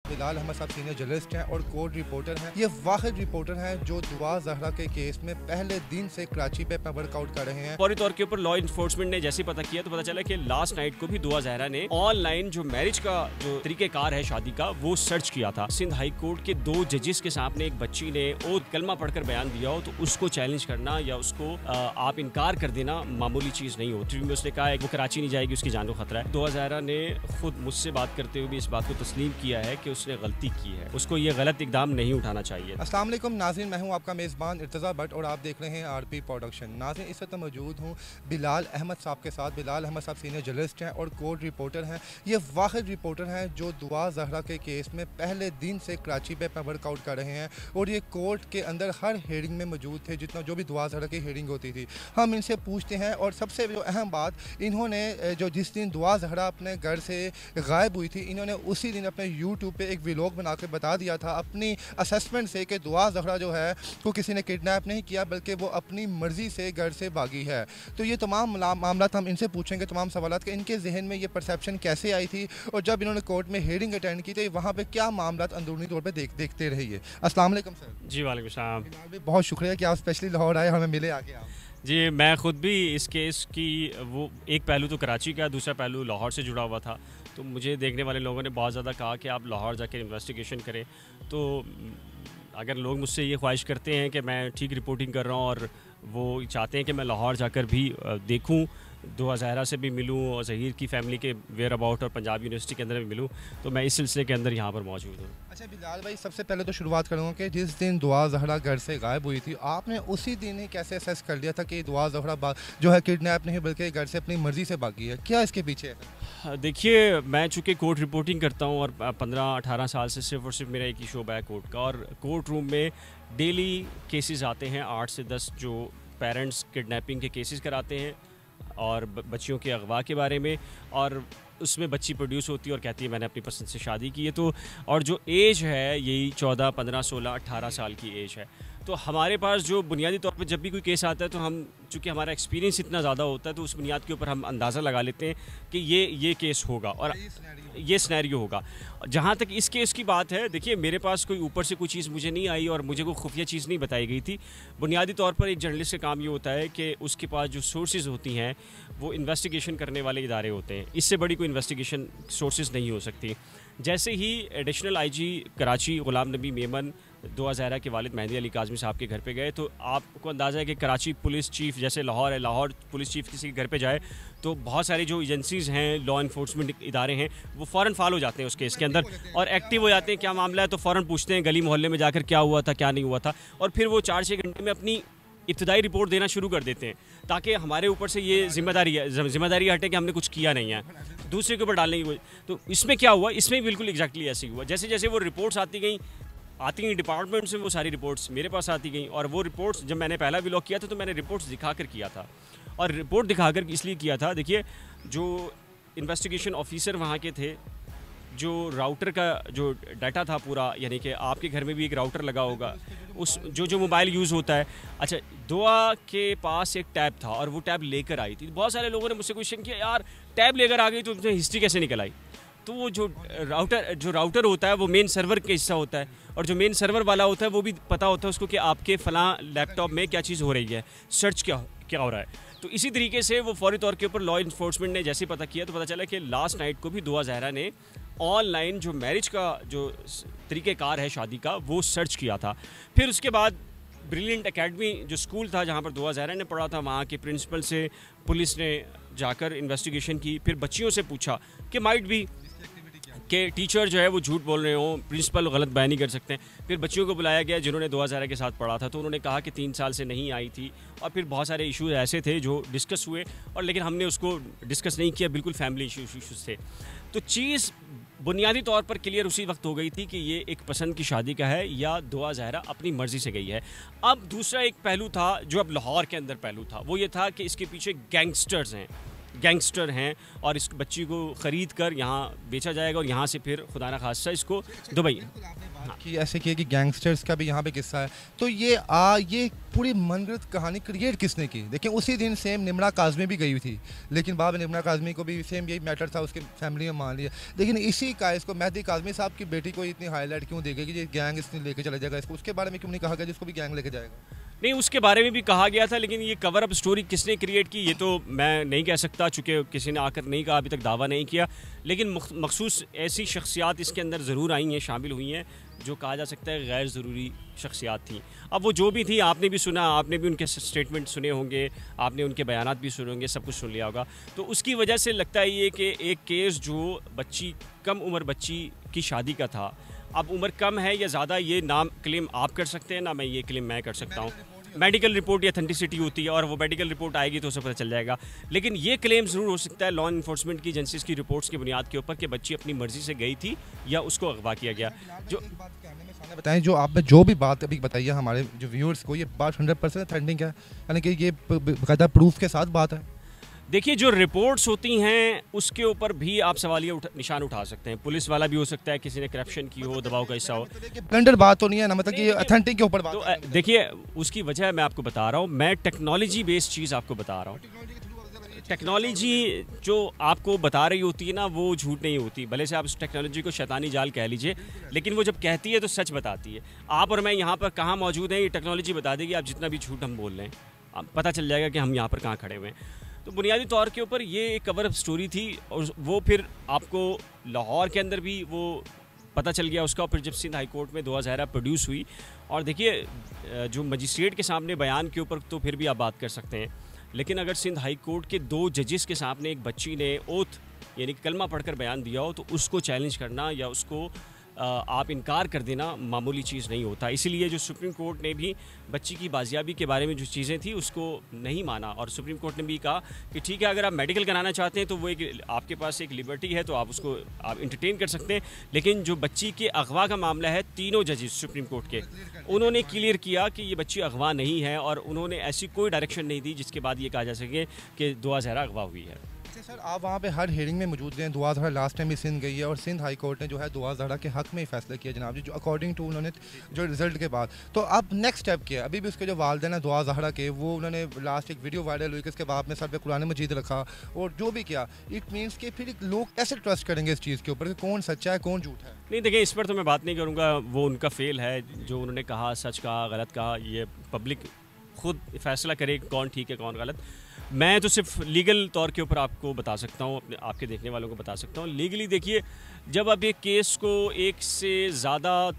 बिलाल अहमद साहब senior journalist हैं और कोर्ट रिपोर्टर हैं। ये वाहिद रिपोर्टर हैं जो दुआ जहरा के केस में पहले दिन से कराची पे अपना वर्कआउट कर रहे हैं। फौरी तौर के ऊपर लॉ इन्फोर्समेंट ने जैसे पता किया तो पता चला कि लास्ट नाइट को भी दुआ जहरा ने ऑनलाइन जो मैरिज का जो तरीकेकार है शादी का वो सर्च किया था। सिंध हाई कोर्ट के 2 जजेस के सामने एक बच्ची ने ओ कलमा पढ़कर बयान दिया हो तो उसको चैलेंज करना या उसको आप इनकार कर देना मामूली चीज नहीं होती। उसने कहा है वो कराची नहीं जाएगी, उसकी जान को खतरा है। दुआ जहरा ने खुद मुझसे बात करते हुए भी इस बात को तस्लीम किया है कि उसने गलती की है, उसको ये गलत इकदाम नहीं उठाना चाहिए। अस्सलाम वालेकुम नाज़रीन, मैं हूं आपका मेज़बान इर्तज़ा भट्ट और आप देख रहे हैं आरपी प्रोडक्शन। नाज़रीन, इस वक्त मौजूद हूं बिलाल अहमद साहब के साथ। बिलाल अहमद साहब सीनियर जर्नलिस्ट हैं और कोर्ट रिपोर्टर हैं। ये वाहिद रिपोर्टर हैं जो दुआ जहरा के केस में पहले दिन से कराची पे अपना वर्कआउट कर रहे हैं और ये कोर्ट के अंदर हर हेयरिंग में मौजूद थे, जितना जो भी दुआ जहरा की हेयरिंग होती थी। हम इनसे पूछते हैं और सबसे जो अहम बात, इन्होंने जो जिस दिन दुआ जहरा अपने घर से गायब हुई थी, इन्होंने उसी दिन अपने यूट्यूब पे एक व्लॉग बना के बता दिया था अपनी असेसमेंट से कि दुआ जहरा जो है वो किसी ने किडनैप नहीं किया बल्कि वो अपनी मर्ज़ी से घर से भागी है। तो ये तमाम मामला हम इनसे पूछेंगे, तमाम सवाल कि इनके जहन में ये परसेप्शन कैसे आई थी और जब इन्होंने कोर्ट में हेयरिंग अटेंड की तो वहाँ पर क्या मामला अंदरूनी तौर पर देखते रहिए। अस्सलाम वालेकुम सर। जी वालेकुम सलाम। बहुत शुक्रिया कि आप स्पेशली लाहौर आए, हमें मिले आके आप। जी, मैं खुद भी इस केस की वो एक पहलू तो कराची का, दूसरा पहलू लाहौर से जुड़ा हुआ था। तो मुझे देखने वाले लोगों ने बहुत ज़्यादा कहा कि आप लाहौर जाकर इन्वेस्टिगेशन करें। तो अगर लोग मुझसे ये ख्वाहिश करते हैं कि मैं ठीक रिपोर्टिंग कर रहा हूँ और वो चाहते हैं कि मैं लाहौर जाकर भी देखूँ, दुआ जहरा से भी मिलूँ और ज़हीर की फ़ैमिली के वेयर अबाउट और पंजाब यूनिवर्सिटी के अंदर भी मिलूँ, तो मैं इस सिलसिले के अंदर यहाँ पर मौजूद हूँ। अच्छा बिलाल भाई, सबसे पहले तो शुरुआत करूँगा कि जिस दिन दुआ जहरा घर से गायब हुई थी, आपने उसी दिन ही कैसे असेस कर लिया था कि दुआ जहरा जो है किडनैप नहीं बल्कि घर से अपनी मर्ज़ी से भागी है? क्या इसके पीछे है? देखिए, मैं चूँकि कोर्ट रिपोर्टिंग करता हूँ और 15-18 साल से सिर्फ और सिर्फ मेरा एक ही शोबा है कोर्ट का, और कोर्ट रूम में डेली केसेस आते हैं 8 से 10 जो पेरेंट्स किडनैपिंग के केसेस कराते हैं और बच्चियों के अगवा के बारे में, और उसमें बच्ची प्रोड्यूस होती है और कहती है मैंने अपनी पसंद से शादी की है। तो और जो एज है यही 14, 15, 16, 18 साल की एज है। तो हमारे पास जो बुनियादी तौर पर जब भी कोई केस आता है तो हम चूँकि हमारा एक्सपीरियंस इतना ज़्यादा होता है तो उस बुनियाद के ऊपर हम अंदाज़ा लगा लेते हैं कि ये केस होगा और ये सिनेरियो होगा। जहाँ तक इस केस की बात है, देखिए मेरे पास कोई ऊपर से कोई चीज़ मुझे नहीं आई और मुझे कोई खुफिया चीज़ नहीं बताई गई थी। बुनियादी तौर पर एक जर्नलिस्ट का काम ये होता है कि उसके पास जो सोर्सेज होती हैं वो इन्वेस्टिगेशन करने वाले इदारे होते हैं। इससे बड़ी कोई इन्वेस्टिगेशन सोर्सेज नहीं हो सकती। जैसे ही एडिशनल आईजी कराची गुलाम नबी मेमन दुआ जहरा के वालिद मेहंदी अली काज़मी साहब के घर पे गए, तो आपको अंदाज़ा है कि कराची पुलिस चीफ जैसे लाहौर है, लाहौर पुलिस चीफ किसी के घर पे जाए तो बहुत सारी जो एजेंसीज़ हैं, लॉ इन्फोर्समेंट इदारे हैं, वो फ़ौरन फॉलो हो जाते हैं उस केस के अंदर और एक्टिव हो जाते हैं। क्या मामला है तो फ़ौरन पूछते हैं गली मोहल्ले में जाकर क्या हुआ था क्या नहीं हुआ था, और फिर वो 4-6 घंटे में अपनी इब्तदाई रिपोर्ट देना शुरू कर देते हैं ताकि हमारे ऊपर से ये जिम्मेदारी हटे कि हमने कुछ किया नहीं है, दूसरे के ऊपर डालने की। तो इसमें क्या हुआ, इसमें बिल्कुल एग्जैक्टली ऐसे ही हुआ। जैसे जैसे वो रिपोर्ट्स आती गई डिपार्टमेंट से, वो सारी रिपोर्ट्स मेरे पास आती गई, और वो रिपोर्ट्स जब मैंने पहला व्लॉग किया था तो मैंने रिपोर्ट्स दिखाकर किया था। और रिपोर्ट दिखाकर इसलिए किया था, देखिए जो इन्वेस्टिगेशन ऑफिसर वहाँ के थे, जो राउटर का जो डाटा था पूरा, यानी कि आपके घर में भी एक राउटर लगा होगा, उस जो मोबाइल यूज़ होता है। अच्छा, दुआ के पास एक टैब था और वो टैब लेकर आई थी। बहुत सारे लोगों ने मुझसे क्वेश्चन किया, यार टैब लेकर आ गई तो उसमें हिस्ट्री कैसे निकल आई? तो वो जो राउटर होता है वो मेन सर्वर का हिस्सा होता है, और जो मेन सर्वर वाला होता है वो भी पता होता है उसको कि आपके फ़लाँ लैपटॉप में क्या चीज़ हो रही है, सर्च क्या हो रहा है। तो इसी तरीके से वो फौरी तौर के ऊपर लॉ इन्फोर्समेंट ने जैसे पता किया तो पता चला कि लास्ट नाइट को भी दुआ जहरा ने ऑनलाइन जो मैरिज का जो तरीक़ेकार है शादी का वो सर्च किया था। फिर उसके बाद ब्रिलियंट एकेडमी जो स्कूल था जहाँ पर दुआ जहरा ने पढ़ा था, वहाँ के प्रिंसिपल से पुलिस ने जाकर इन्वेस्टिगेशन की। फिर बच्चियों से पूछा कि माइट भी कि टीचर जो है वो झूठ बोल रहे हो, प्रिंसिपल गलत बयानी कर सकते हैं। फिर बच्चियों को बुलाया गया जिन्होंने दुआ जहरा के साथ पढ़ा था, तो उन्होंने कहा कि 3 साल से नहीं आई थी, और फिर बहुत सारे इशूज़ ऐसे थे जो डिस्कस हुए, और लेकिन हमने उसको डिस्कस नहीं किया, बिल्कुल फैमिली इशूज़ थे। तो चीज़ बुनियादी तौर पर क्लियर उसी वक्त हो गई थी कि ये एक पसंद की शादी का है या दुआ जहरा अपनी मर्ज़ी से गई है। अब दूसरा एक पहलू था जो अब लाहौर के अंदर पहलू था, वो ये था कि इसके पीछे गैंगस्टर्स हैं। गैंगस्टर हैं और इस बच्ची को ख़रीद कर यहाँ बेचा जाएगा और यहाँ से फिर खुदा न खास्ता इसको दुबई। हाँ। कि ऐसे किया कि गैंगस्टर्स का भी यहाँ पे किस्सा है, तो ये पूरी मनगढ़ंत कहानी क्रिएट किसने की? देखिए उसी दिन सेम निम्रा काज़मी भी गई थी, लेकिन बाद में निम्रा काज़मी को भी सेम यही मैटर था, उसके फैमिली में मान लिया। लेकिन इसी का इसको मेहदी काज़मी साहब की बेटी को इतनी हाईलाइट क्यों देगी कि ये गैंग इसने लेके चला जाएगा इसको? उसके बारे में क्यों नहीं कहा गया जिसको भी गैंग लेके जाएगा? नहीं, उसके बारे में भी कहा गया था, लेकिन ये कवर अप स्टोरी किसने क्रिएट की ये तो मैं नहीं कह सकता, चूँकि किसी ने आकर नहीं कहा, अभी तक दावा नहीं किया। लेकिन मखसूस ऐसी शख्सियात इसके अंदर ज़रूर आई हैं, शामिल हुई हैं, जो कहा जा सकता है गैर ज़रूरी शख्सियात थी। अब वो जो भी थी, आपने भी सुना, आपने भी उनके स्टेटमेंट सुने होंगे, आपने उनके बयानात भी सुने होंगे, सब कुछ सुन लिया होगा। तो उसकी वजह से लगता है ये कि एक केस जो कम उम्र बच्ची की शादी का था, अब उम्र कम है या ज़्यादा ये नाम क्लेम आप कर सकते हैं ना मैं ये क्लेम मैं कर सकता हूँ। मेडिकल रिपोर्ट या अथेंटिसिटी होती है और वो मेडिकल रिपोर्ट आएगी तो उसे पता चल जाएगा। लेकिन ये क्लेम ज़रूर हो सकता है लॉ इन्फोर्समेंट की एजेंसीज़ की रिपोर्ट्स की बुनियाद के ऊपर कि बच्ची अपनी मर्ज़ी से गई थी या उसको अगवा किया गया। जो बताएं, जो आपने जो भी बात अभी बताई है हमारे जो व्यूअर्स को, ये बात 100% ऑथेंटिक है, यानी कि ये बाकायदा प्रूफ के साथ बात है? देखिए, जो रिपोर्ट्स होती हैं उसके ऊपर भी आप सवालिया निशान उठा सकते हैं। पुलिस वाला भी हो सकता है, किसी ने करप्शन की हो, दबाव का हिस्सा हो। ब्लंडर बात तो नहीं है ना, मतलब कि ऑथेंटिक के ऊपर बात तो देखिए उसकी वजह मैं आपको बता रहा हूँ, मैं टेक्नोलॉजी बेस्ड चीज़ आपको बता रहा हूँ। टेक्नोलॉजी जो आपको बता रही होती है ना, वो झूठ नहीं होती। भले से आप उस टेक्नोलॉजी को शैतानी जाल कह लीजिए, लेकिन वो जब कहती है तो सच बताती है। आप और मैं यहाँ पर कहाँ मौजूद हैं, ये टेक्नोलॉजी बता देगी। आप जितना भी झूठ हम बोल रहे हैं, पता चल जाएगा कि हम यहाँ पर कहाँ खड़े हुए हैं। तो बुनियादी तौर के ऊपर ये एक कवर अप स्टोरी थी और वो फिर आपको लाहौर के अंदर भी वो पता चल गया उसका। फिर जब सिंध हाई कोर्ट में 2 ज़ाहिरा प्रोड्यूस हुई, और देखिए जो मजिस्ट्रेट के सामने बयान के ऊपर तो फिर भी आप बात कर सकते हैं, लेकिन अगर सिंध हाई कोर्ट के 2 जजेस के सामने एक बच्ची ने ओथ यानी कलमा पढ़कर बयान दिया हो, तो उसको चैलेंज करना या उसको आप इनकार कर देना मामूली चीज़ नहीं होता। इसीलिए जो सुप्रीम कोर्ट ने भी बच्ची की बाजियाबी के बारे में जो चीज़ें थी उसको नहीं माना, और सुप्रीम कोर्ट ने भी कहा कि ठीक है, अगर आप मेडिकल कराना चाहते हैं तो वो एक आपके पास एक लिबर्टी है, तो आप उसको आप इंटरटेन कर सकते हैं। लेकिन जो बच्ची के अगवा का मामला है, तीनों जजेस सुप्रीम कोर्ट के, उन्होंने क्लियर किया कि ये बच्ची अगवा नहीं है, और उन्होंने ऐसी कोई डायरेक्शन नहीं दी जिसके बाद ये कहा जा सके कि दुआ ज़हरा अगवा हुई है। सर, आप वहाँ पे हर हियरिंग में मौजूद रहे हैं। दुआ ज़हरा लास्ट टाइम भी सिंध गई है और सिंध हाई कोर्ट ने जो है दुआ ज़हरा के हक़ में ही फैसला किया जनाब जी, जो अकॉर्डिंग टू उन्होंने जो रिज़ल्ट के बाद। तो अब नेक्स्ट स्टेप किया, अभी भी उसके जो वालिदैन है दुआ ज़हरा के, वो उन्होंने लास्ट एक वीडियो वायरल हुई कि उसके बाद में सर पे कुरान मजीद रखा और जो भी किया, इट मीन्स कि फिर लोग कैसे ट्रस्ट करेंगे इस चीज़ के ऊपर कि कौन सच्चा है कौन झूठ है? नहीं देखिए, इस पर तो मैं बात नहीं करूँगा, वो उनका फेल है। जो उन्होंने कहा, सच कहा, गलत कहा, ये पब्लिक खुद फैसला करे कौन ठीक है कौन गलत। मैं तो सिर्फ लीगल तौर के ऊपर आपको बता सकता हूँ, अपने आपके देखने वालों को बता सकता हूँ। लीगली देखिए, जब आप एक केस को एक से ज़्यादा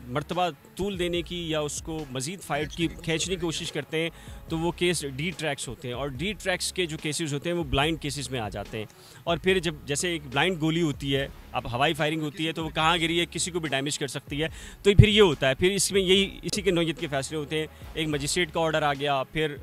मर्तबा तूल देने की या उसको मज़ीद फाइट की खींचने की कोशिश करते हैं, तो वो केस डी ट्रैक्स होते हैं, और डी ट्रैक्स के जो केसेस होते हैं वो ब्लाइंड केसेस में आ जाते हैं। और फिर जब जैसे एक ब्लाइंड गोली होती है, अब हवाई फायरिंग होती है, तो वो कहाँ गिरी है किसी को भी डैमेज कर सकती है। तो फिर ये होता है, फिर इसमें इसी के नौयत के फैसले होते हैं। एक मजिस्ट्रेट का ऑर्डर आ गया, फिर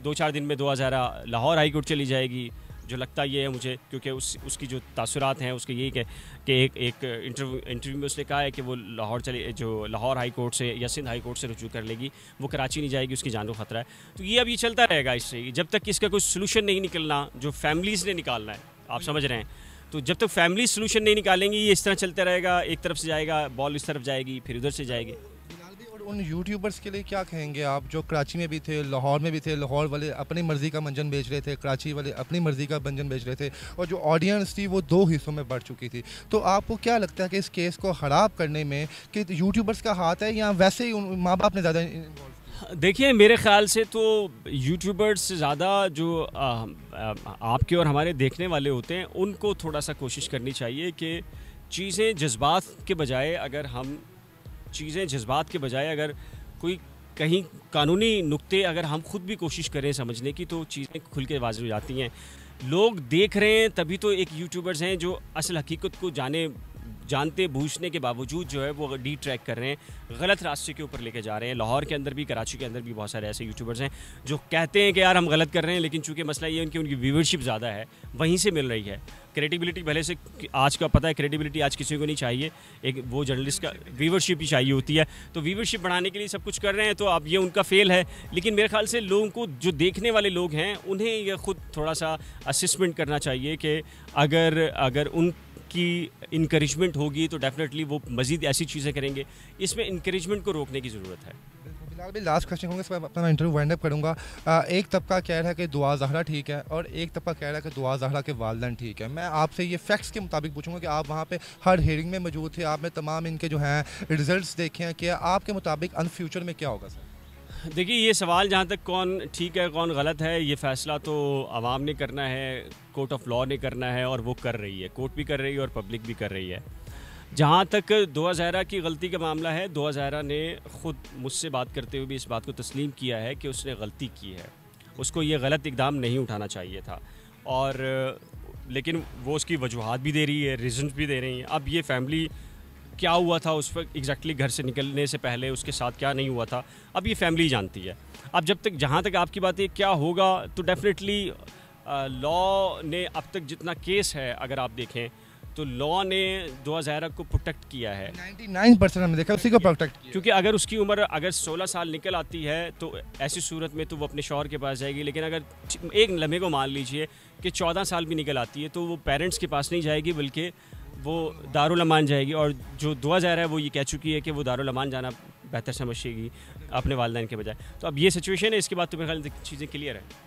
2-4 दिन में दुआ ज़हरा लाहौर हाई कोर्ट चली जाएगी। जो लगता ये है मुझे, क्योंकि उसकी जो तासुरात हैं उसके यही कि एक इंटरव्यू में उसने कहा है कि वो लाहौर हाई कोर्ट से या सिंध हाई कोर्ट से रुजू कर लेगी, वो कराची नहीं जाएगी, उसकी जान को ख़तरा है। तो ये अब ये चलता रहेगा इससे, जब तक इसका कोई सोल्यूशन नहीं निकलना, जो फैमिलीज़ ने निकालना है, आप समझ रहे हैं। तो जब तक फैमिली सोल्यूशन नहीं निकालेंगी, ये इस तरह चलता रहेगा। एक तरफ से जाएगा बॉल, इस तरफ जाएगी, फिर उधर से जाएगी। उन यूट्यूबर्स के लिए क्या कहेंगे आप, जो कराची में भी थे, लाहौर में भी थे? लाहौर वाले अपनी मर्ज़ी का मंजन बेच रहे थे, कराची वाले अपनी मर्ज़ी का मंजन बेच रहे थे, और जो ऑडियंस थी वो 2 हिस्सों में बढ़ चुकी थी। तो आपको क्या लगता है कि इस केस को ख़राब करने में कि यूट्यूबर्स का हाथ है या वैसे ही माँ बाप ने ज़्यादा इन्वॉल्व? देखिए, मेरे ख़्याल से तो यूट्यूबर्स से ज़्यादा जो आपके और हमारे देखने वाले होते हैं, उनको थोड़ा सा कोशिश करनी चाहिए कि चीज़ें जज्बात के बजाय अगर कोई कहीं कानूनी नुक्ते अगर हम खुद भी कोशिश करें समझने की, तो चीज़ें खुल के वाज़ेह हो जाती हैं। लोग देख रहे हैं तभी तो एक यूट्यूबर्स हैं जो असल हकीकत को जानते बूझने के बावजूद जो है वो डी ट्रैक कर रहे हैं, गलत रास्ते के ऊपर लेके जा रहे हैं। लाहौर के अंदर भी, कराची के अंदर भी बहुत सारे ऐसे यूट्यूबर्स हैं जो कहते हैं कि यार हम गलत कर रहे हैं, लेकिन चूंकि मसला ये है उनकी व्यूवरशिप ज़्यादा है, वहीं से मिल रही है। क्रेडिबिलिटी भले से आज का पता है, क्रेडिबिलिटी आज किसी को नहीं चाहिए, एक वो जर्नलिस्ट का व्यूवरशिप ही चाहिए होती है। तो व्यूवरशिप बढ़ाने के लिए सब कुछ कर रहे हैं, तो अब ये उनका फेल है। लेकिन मेरे ख्याल से लोगों को, जो देखने वाले लोग हैं, उन्हें ये खुद थोड़ा सा असेसमेंट करना चाहिए कि अगर उनकी इनकरेजमेंट होगी तो डेफिनेटली वो मज़ीद ऐसी चीज़ें करेंगे। इसमें इनकरेजमेंट को रोकने की ज़रूरत है। फिलहाल भी लास्ट क्वेश्चन होंगे, इस पर अपना इंटरव्यू वाइंड अप करूँगा। एक तबका कह रहा है कि दुआ ज़हरा ठीक है और एक तबका कह रहा है कि दुआ ज़हरा के वालिदैन ठीक है। मैं आपसे ये फैक्ट्स के मुताबिक पूछूंगा कि आप वहाँ पे हर हियरिंग में मौजूद थे, आपने तमाम इनके जो हैं रिजल्ट्स देखे हैं, कि आपके मुताबिक अन फ्यूचर में क्या होगा सर? देखिए, ये सवाल जहाँ तक कौन ठीक है कौन गलत है, ये फ़ैसला तो आवाम ने करना है, कोर्ट ऑफ लॉ ने करना है, और वो कर रही है। कोर्ट भी कर रही है और पब्लिक भी कर रही है। जहाँ तक दुआ ज़हरा की गलती का मामला है, दुआ ज़हरा ने ख़ुद मुझसे बात करते हुए भी इस बात को तस्लीम किया है कि उसने गलती की है, उसको ये गलत इक़दाम नहीं उठाना चाहिए था। और लेकिन वो उसकी वजूहात भी दे रही है, रीज़न्स भी दे रही हैं। अब ये फैमिली क्या हुआ था उस वक्त एग्जैक्टली घर से निकलने से पहले उसके साथ क्या नहीं हुआ था, अब ये फैमिली जानती है। अब जब तक, जहाँ तक आपकी बात है क्या होगा, तो डेफिनेटली लॉ ने अब तक जितना केस है, अगर आप देखें तो लॉ ने दुआ ज़हरा को प्रोटेक्ट किया है। 99% हमने देखा उसी को प्रोटेक्ट किया। क्योंकि अगर उसकी उम्र अगर 16 साल निकल आती है तो ऐसी सूरत में तो वो अपने शौहर के पास जाएगी। लेकिन अगर एक लम्हे को मान लीजिए कि 14 साल भी निकल आती है तो वो पेरेंट्स के पास नहीं जाएगी, बल्कि वो दारुल अमान जाएगी। और जो दुआ ज़हरा है वो ये कह चुकी है कि वो दारुल अमान जाना बेहतर समझेगी अपने वालिदैन के बजाय। तो अब ये सिचुएशन है, इसके बाद तो मेरे ख्याल चीज़ें क्लियर है।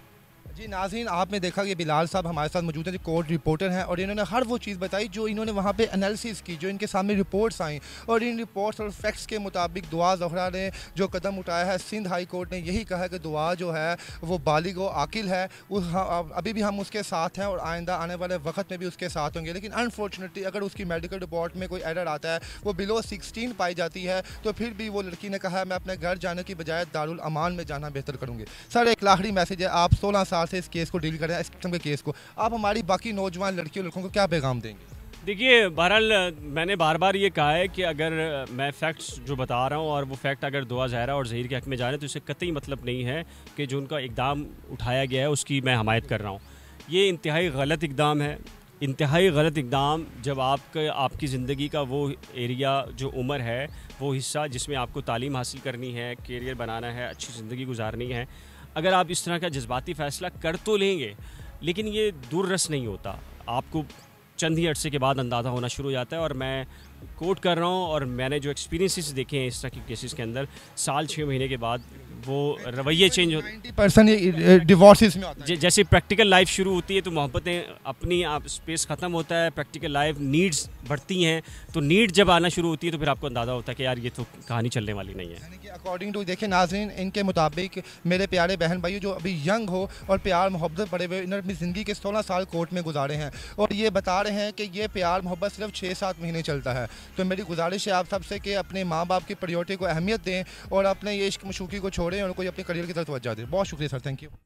जी नाज़रीन, आपने देखा कि बिलाल साहब हमारे साथ मौजूद हैं, जो कोर्ट रिपोर्टर हैं, और इन्होंने हर वो चीज़ बताई जो इन्होंने वहाँ पे एनालिसिस की, जो इनके सामने रिपोर्ट्स आई, और इन रिपोर्ट्स और फैक्ट्स के मुताबिक दुआ ज़हरा ने जो कदम उठाया है, सिंध हाई कोर्ट ने यही कहा कि दुआ जो है वो बालिग व आकिल है। अभी भी हम उसके साथ हैं और आइंदा आने वाले वक्त में भी उसके साथ होंगे। लेकिन अनफॉर्चुनेटली अगर उसकी मेडिकल रिपोर्ट में कोई एरर आता है, वो बिलो 16 पाई जाती है, तो फिर भी वो लड़की ने कहा है मैं अपने घर जाने की बजाय दारुल अमान में जाना बेहतर करूँगी। सर, एक आखिरी मैसेज है, आप 16 साल से इस केस को डील कर रहे हैं, इस किस्म के केस को, आप हमारी बाकी नौजवान लड़कियों लड़कों को क्या पैगाम देंगे? देखिए, बहरहाल मैंने बार बार ये कहा है कि अगर मैं फैक्ट्स जो बता रहा हूँ और वो फैक्ट अगर दुआ ज़हरा और ज़हीर के हक़ में जा रहे हैं, तो इससे कतई मतलब नहीं है कि जो उनका इक़दाम उठाया गया है उसकी मैं हमायत कर रहा हूँ। ये इंतहाई गलत इक़दाम है, इंतहाई गलत इक़दाम। जब आपकी ज़िंदगी का वो एरिया, जो उम्र है, वो हिस्सा जिसमें आपको तालीम हासिल करनी है, कैरियर बनाना है, अच्छी ज़िंदगी गुजारनी है, अगर आप इस तरह का जज्बाती फ़ैसला कर तो लेंगे, लेकिन ये दूररस नहीं होता, आपको चंद ही अरसे के बाद अंदाज़ा होना शुरू हो जाता है। और मैं कोट कर रहा हूँ, और मैंने जो एक्सपीरियंसेस देखे हैं इस तरह के केसेस के अंदर, साल 6 महीने के बाद वो रवैये चेंज होते हैं। 90% डिवोर्सेस में आता है। जैसे प्रैक्टिकल लाइफ शुरू होती है तो मोहब्बतें अपनी आप स्पेस ख़त्म होता है, प्रैक्टिकल लाइफ नीड्स बढ़ती हैं, तो नीड जब आना शुरू होती है तो फिर आपको अंदाज़ा होता है कि यार ये तो कहानी चलने वाली नहीं है। यानी कि अकॉर्डिंग टू, देखिए नाज़रीन, इनके मुताबिक मेरे प्यारे बहन भाइयों जो अभी यंग हो और प्यार मोहब्बत पड़े हुए, इन्होंने अपनी ज़िंदगी के 16 साल कोर्ट में गुजारे हैं और ये बता रहे हैं कि ये प्यार मोहब्बत सिर्फ 6-7 महीने चलता है। तो मेरी गुजारिश है आप सबसे कि अपने माँ बाप की प्रायोरिटी को अहमियत दें और अपने ये इश्क मशूकी को छोड़ें और कोई अपने करियर की तरफ तवज्जो दें। बहुत शुक्रिया सर, थैंक यू।